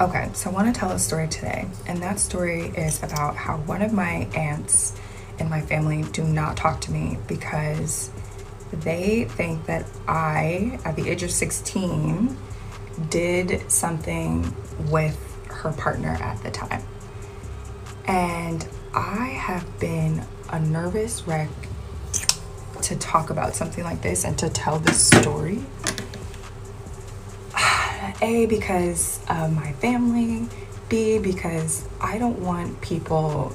Okay, so I want to tell a story today, and that story is about how one of my aunts in my family do not talk to me because they think that I, at the age of 16, did something with her partner at the time. And I have been a nervous wreck to talk about something like this and to tell this story. A, because of my family. B, because I don't want people,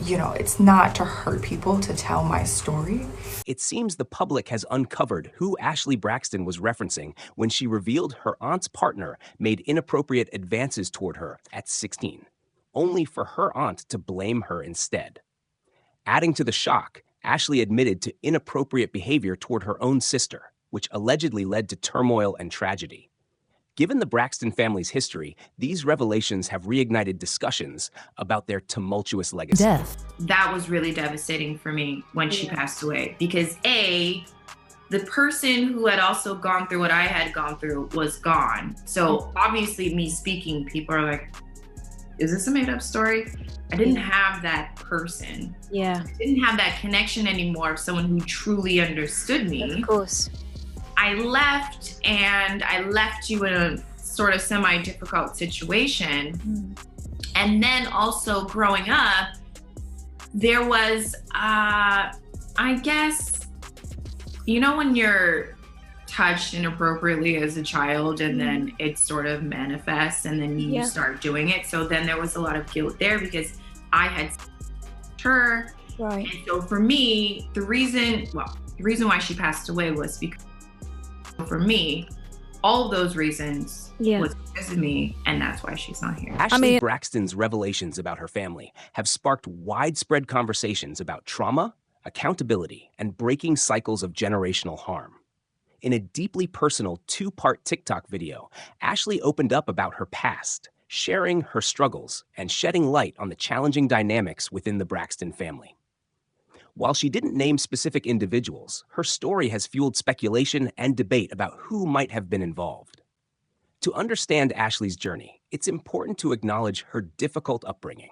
it's not to hurt people to tell my story. It seems the public has uncovered who Ashley Braxton was referencing when she revealed her aunt's partner made inappropriate advances toward her at 16, only for her aunt to blame her instead. Adding to the shock, Ashley admitted to inappropriate behavior toward her own sister, which allegedly led to turmoil and tragedy. Given the Braxton family's history, these revelations have reignited discussions about their tumultuous legacy. That was really devastating for me when she passed away because the person who had also gone through what I had gone through was gone. So obviously me speaking, people are like, is this a made up story? I didn't have that person. Yeah. I didn't have that connection anymore of someone who truly understood me. Of course. I left you in a sort of semi-difficult situation. And then also growing up, there was, I guess, when you're touched inappropriately as a child and then it sort of manifests and then you start doing it. So then there was a lot of guilt there because I had her. Right. And so for me, the reason why she passed away was because for me, all of those reasons was because of me, and that's why she's not here. Ashley Braxton's revelations about her family have sparked widespread conversations about trauma, accountability, and breaking cycles of generational harm. In a deeply personal two-part TikTok video, Ashley opened up about her past, sharing her struggles and shedding light on the challenging dynamics within the Braxton family. While she didn't name specific individuals, her story has fueled speculation and debate about who might have been involved. To understand Ashley's journey, it's important to acknowledge her difficult upbringing.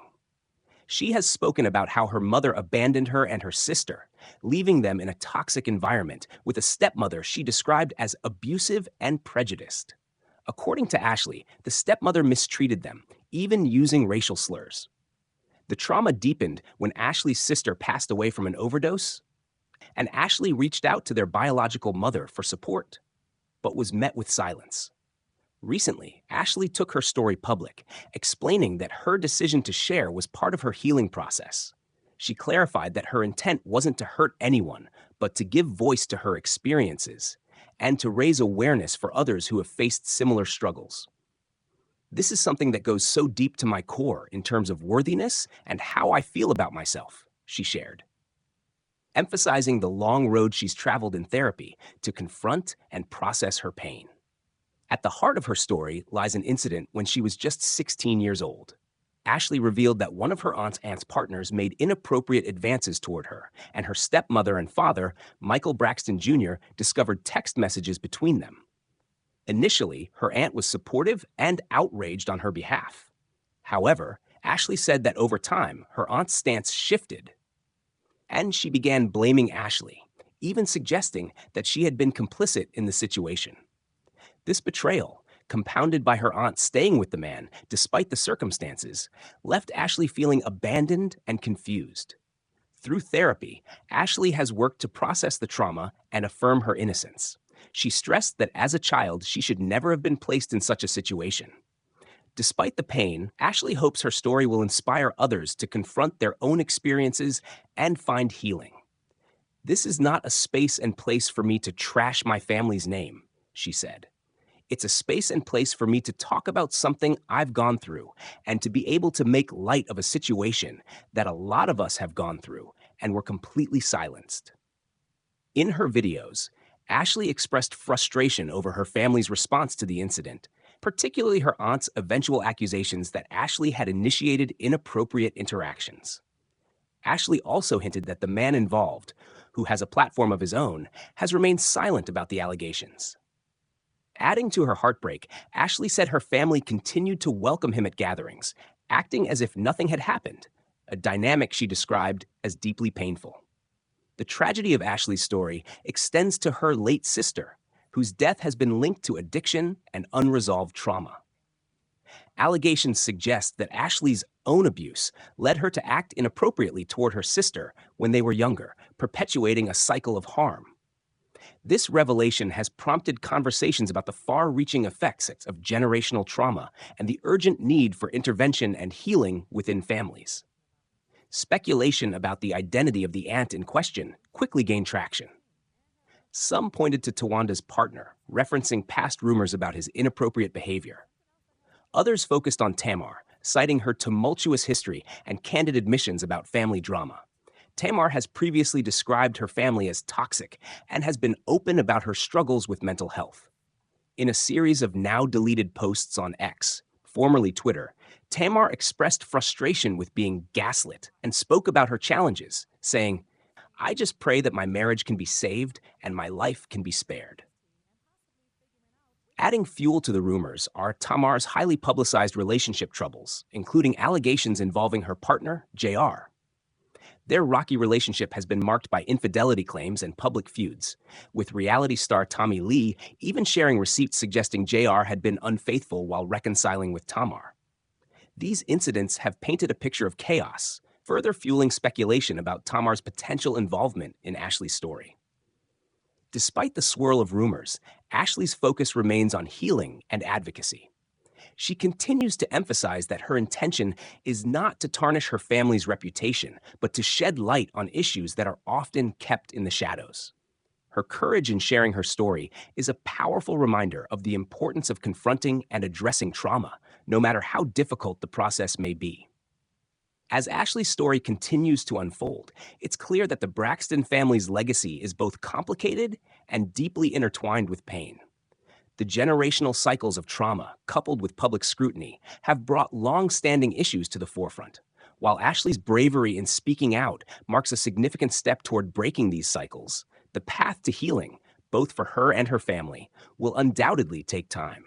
She has spoken about how her mother abandoned her and her sister, leaving them in a toxic environment with a stepmother she described as abusive and prejudiced. According to Ashley, the stepmother mistreated them, even using racial slurs. The trauma deepened when Ashley's sister passed away from an overdose, and Ashley reached out to their biological mother for support, but was met with silence. Recently, Ashley took her story public, explaining that her decision to share was part of her healing process. She clarified that her intent wasn't to hurt anyone, but to give voice to her experiences and to raise awareness for others who have faced similar struggles. This is something that goes so deep to my core in terms of worthiness and how I feel about myself, she shared, emphasizing the long road she's traveled in therapy to confront and process her pain. At the heart of her story lies an incident when she was just 16 years old. Ashley revealed that one of her aunt's partners made inappropriate advances toward her, and her stepmother and father, Michael Braxton Jr., discovered text messages between them. Initially, her aunt was supportive and outraged on her behalf. However, Ashley said that over time, her aunt's stance shifted, and she began blaming Ashley, even suggesting that she had been complicit in the situation. This betrayal, compounded by her aunt staying with the man despite the circumstances, left Ashley feeling abandoned and confused. Through therapy, Ashley has worked to process the trauma and affirm her innocence. She stressed that as a child, she should never have been placed in such a situation. Despite the pain, Ashley hopes her story will inspire others to confront their own experiences and find healing. "This is not a space and place for me to trash my family's name," she said. "It's a space and place for me to talk about something I've gone through and to be able to make light of a situation that a lot of us have gone through and were completely silenced." In her videos, Ashley expressed frustration over her family's response to the incident, particularly her aunt's eventual accusations that Ashley had initiated inappropriate interactions. Ashley also hinted that the man involved, who has a platform of his own, has remained silent about the allegations. Adding to her heartbreak, Ashley said her family continued to welcome him at gatherings, acting as if nothing had happened, a dynamic she described as deeply painful. The tragedy of Ashley's story extends to her late sister, whose death has been linked to addiction and unresolved trauma. Allegations suggest that Ashley's own abuse led her to act inappropriately toward her sister when they were younger, perpetuating a cycle of harm. This revelation has prompted conversations about the far-reaching effects of generational trauma and the urgent need for intervention and healing within families. Speculation about the identity of the aunt in question quickly gained traction. Some pointed to Tawanda's partner, referencing past rumors about his inappropriate behavior. Others focused on Tamar, citing her tumultuous history and candid admissions about family drama. Tamar has previously described her family as toxic and has been open about her struggles with mental health. In a series of now-deleted posts on X, formerly Twitter, Tamar expressed frustration with being gaslit and spoke about her challenges, saying, "I just pray that my marriage can be saved and my life can be spared." Adding fuel to the rumors are Tamar's highly publicized relationship troubles, including allegations involving her partner, JR. Their rocky relationship has been marked by infidelity claims and public feuds, with reality star Tommy Lee even sharing receipts suggesting JR had been unfaithful while reconciling with Tamar. These incidents have painted a picture of chaos, further fueling speculation about Tamar's potential involvement in Ashley's story. Despite the swirl of rumors, Ashley's focus remains on healing and advocacy. She continues to emphasize that her intention is not to tarnish her family's reputation, but to shed light on issues that are often kept in the shadows. Her courage in sharing her story is a powerful reminder of the importance of confronting and addressing trauma, no matter how difficult the process may be. As Ashley's story continues to unfold, it's clear that the Braxton family's legacy is both complicated and deeply intertwined with pain. The generational cycles of trauma, coupled with public scrutiny, have brought long-standing issues to the forefront. While Ashley's bravery in speaking out marks a significant step toward breaking these cycles, the path to healing, both for her and her family, will undoubtedly take time.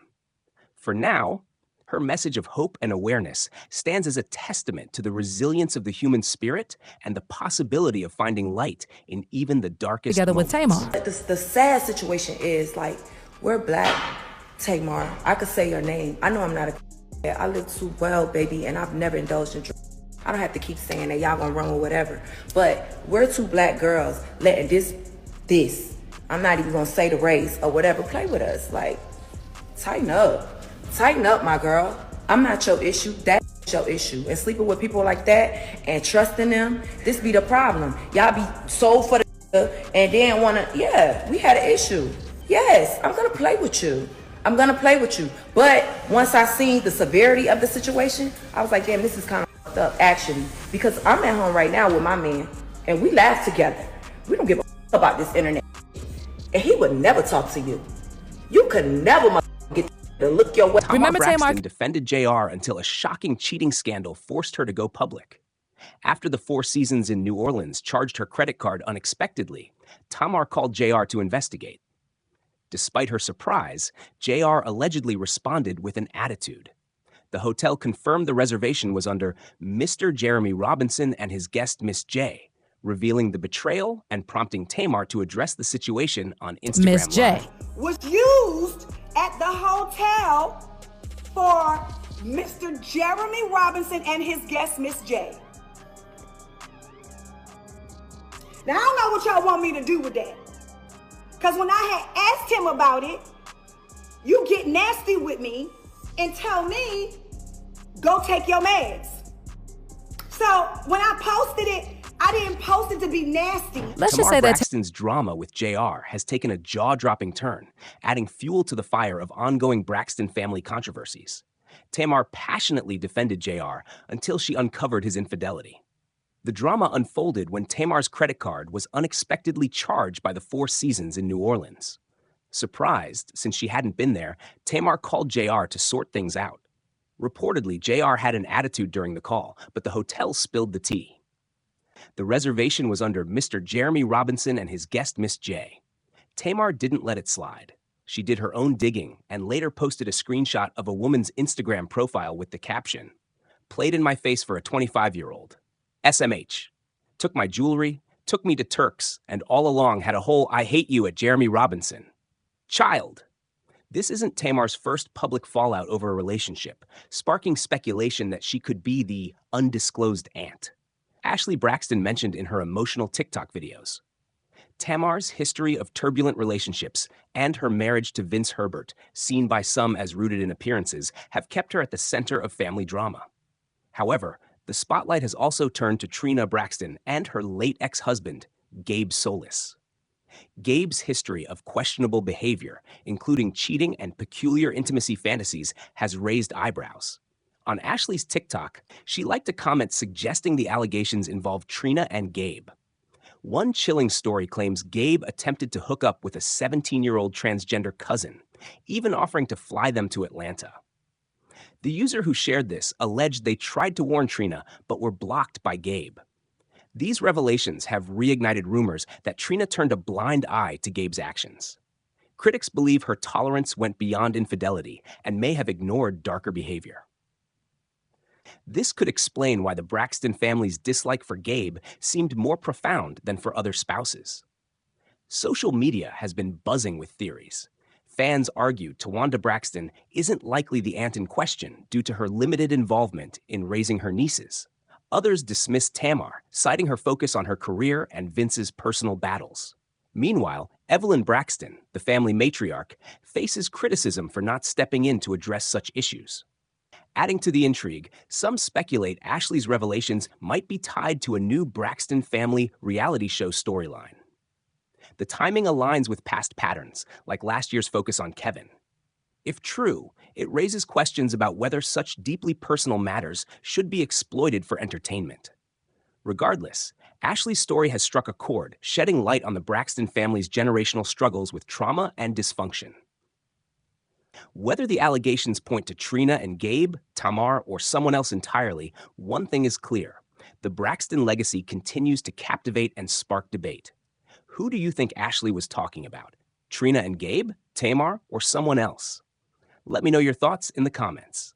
For now, her message of hope and awareness stands as a testament to the resilience of the human spirit and the possibility of finding light in even the darkest together with moments. Tamar. The sad situation is, like, we're black, Tamar. I could say your name. I know I'm not I live too well, baby, and I've never indulged in drugs. I don't have to keep saying that y'all gonna run with whatever. But we're two black girls letting this, I'm not even gonna say the race or whatever, play with us. Like, tighten up. Tighten up, my girl. I'm not your issue. That's your issue. And sleeping with people like that and trusting them, this be the problem. Y'all be sold for the and then wanna, yeah, we had an issue. Yes, I'm gonna play with you. I'm gonna play with you. But once I seen the severity of the situation, I was like, damn, this is kind of fucked up, actually. Because I'm at home right now with my man, and we laugh together. We don't give a about this internet. And he would never talk to you. You could never get to look your way. Remember Braxton defended JR until a shocking cheating scandal forced her to go public. After the 4 seasons in New Orleans charged her credit card unexpectedly, Tamar called JR to investigate. Despite her surprise, JR allegedly responded with an attitude. The hotel confirmed the reservation was under Mr. Jeremy Robinson and his guest Miss J, revealing the betrayal and prompting Tamar to address the situation on Instagram Miss J was used at the hotel for Mr. Jeremy Robinson and his guest Miss J. Now I don't know what y'all want me to do with that. Because when I had asked him about it, you get nasty with me and tell me, go take your meds. So when I posted it, I didn't post it to be nasty. Let's just say that Braxton's drama with JR has taken a jaw-dropping turn, adding fuel to the fire of ongoing Braxton family controversies. Tamar passionately defended JR until she uncovered his infidelity. The drama unfolded when Tamar's credit card was unexpectedly charged by the 4 seasons in New Orleans. Surprised, since she hadn't been there, Tamar called JR to sort things out. Reportedly, JR had an attitude during the call, but the hotel spilled the tea. The reservation was under Mr. Jeremy Robinson and his guest Miss J. Tamar didn't let it slide. She did her own digging and later posted a screenshot of a woman's Instagram profile with the caption, "Played in my face for a 25-year-old. SMH. Took my jewelry, took me to Turks, and all along had a whole I hate you at Jeremy Robinson. Child." This isn't Tamar's first public fallout over a relationship, sparking speculation that she could be the undisclosed aunt. Ashley Braxton mentioned in her emotional TikTok videos. Tamar's history of turbulent relationships and her marriage to Vince Herbert, seen by some as rooted in appearances, have kept her at the center of family drama. However, the spotlight has also turned to Toni Braxton and her late ex-husband, Gabe Solis. Gabe's history of questionable behavior, including cheating and peculiar intimacy fantasies, has raised eyebrows. On Ashley's TikTok, she liked a comment suggesting the allegations involved Toni and Gabe. One chilling story claims Gabe attempted to hook up with a 17-year-old transgender cousin, even offering to fly them to Atlanta. The user who shared this alleged they tried to warn Toni but were blocked by Gabe. These revelations have reignited rumors that Toni turned a blind eye to Gabe's actions. Critics believe her tolerance went beyond infidelity and may have ignored darker behavior. This could explain why the Braxton family's dislike for Gabe seemed more profound than for other spouses. Social media has been buzzing with theories. Fans argue Tawanda Braxton isn't likely the aunt in question due to her limited involvement in raising her nieces. Others dismissed Tamar, citing her focus on her career and Vince's personal battles. Meanwhile, Evelyn Braxton, the family matriarch, faces criticism for not stepping in to address such issues. Adding to the intrigue, some speculate Ashley's revelations might be tied to a new Braxton family reality show storyline. The timing aligns with past patterns, like last year's focus on Kevin. If true, it raises questions about whether such deeply personal matters should be exploited for entertainment. Regardless, Ashley's story has struck a chord, shedding light on the Braxton family's generational struggles with trauma and dysfunction. Whether the allegations point to Toni and Gabe, Tamar, or someone else entirely, one thing is clear. The Braxton legacy continues to captivate and spark debate. Who do you think Ashley was talking about? Toni and Gabe, Tamar, or someone else? Let me know your thoughts in the comments.